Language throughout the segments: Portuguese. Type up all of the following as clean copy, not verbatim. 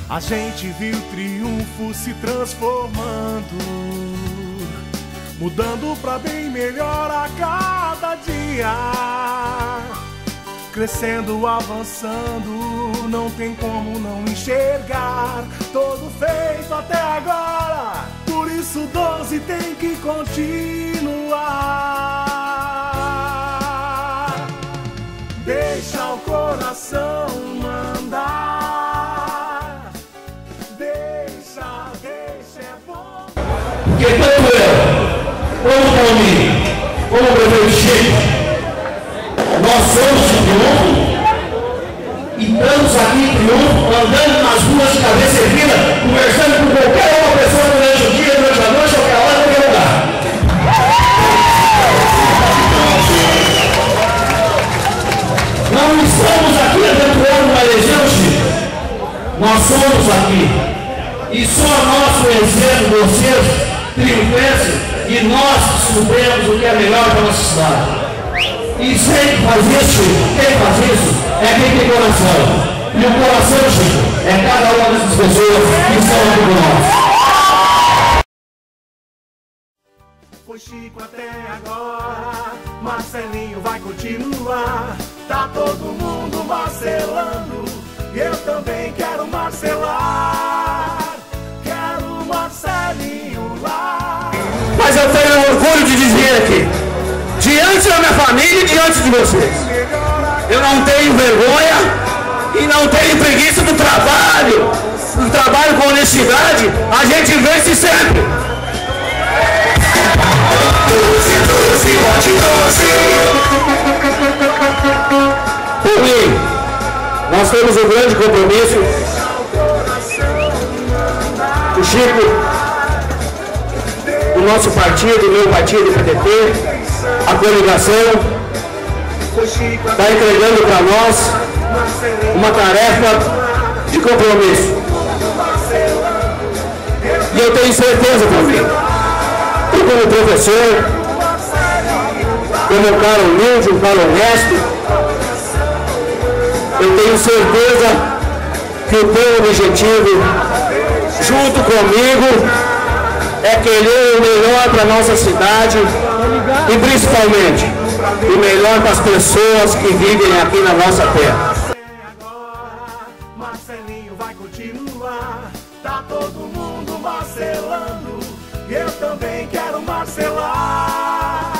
A gente viu o triunfo se transformando, mudando pra bem melhor a cada dia. Crescendo, avançando, não tem como não enxergar. Todo feito até agora, por isso 12 tem que continuar. Deixa o coração mandar. Deixa, é bom. Porque tanto eu, como o Palmeiras, como o prefeito Chico, nós somos de triunfo e estamos aqui em triunfo, andando nas ruas de cabeça erguida, conversando com qualquer uma pessoa durante o dia, durante a noite, qualquer hora, qualquer lugar. Não estamos aqui aventurando uma eleição, Chico. Nós somos aqui. E só nós conhecemos vocês, triunfenses, e nós sabemos o que é melhor para a nossa cidade. E sempre faz isso, quem faz isso é quem tem coração. E o coração, Chico, é cada uma dessas pessoas que estão aqui conosco. Foi Chico até agora, Marcelinho vai continuar. Tá todo mundo marcelando, e eu também quero marcelar. Quero Marcelinho lá. Mas eu tenho orgulho de dizer aqui, diante da minha família e diante de vocês, eu não tenho vergonha e não tenho preguiça do trabalho com honestidade. A gente vence sempre. Por mim, nós temos um grande compromisso. O Chico, o nosso partido, o meu partido, o PDT, a coligação, está entregando para nós uma tarefa de compromisso. E eu tenho certeza também, eu como professor, como um cara humilde, um cara honesto, eu tenho certeza que o teu objetivo, junto comigo, é querer o melhor para a nossa cidade e principalmente o melhor para as pessoas que vivem aqui na nossa terra. Agora, Marcelinho vai continuar. Tá todo mundo marcelando, e eu também quero marcelar.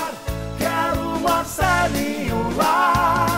Quero Marcelinho lá.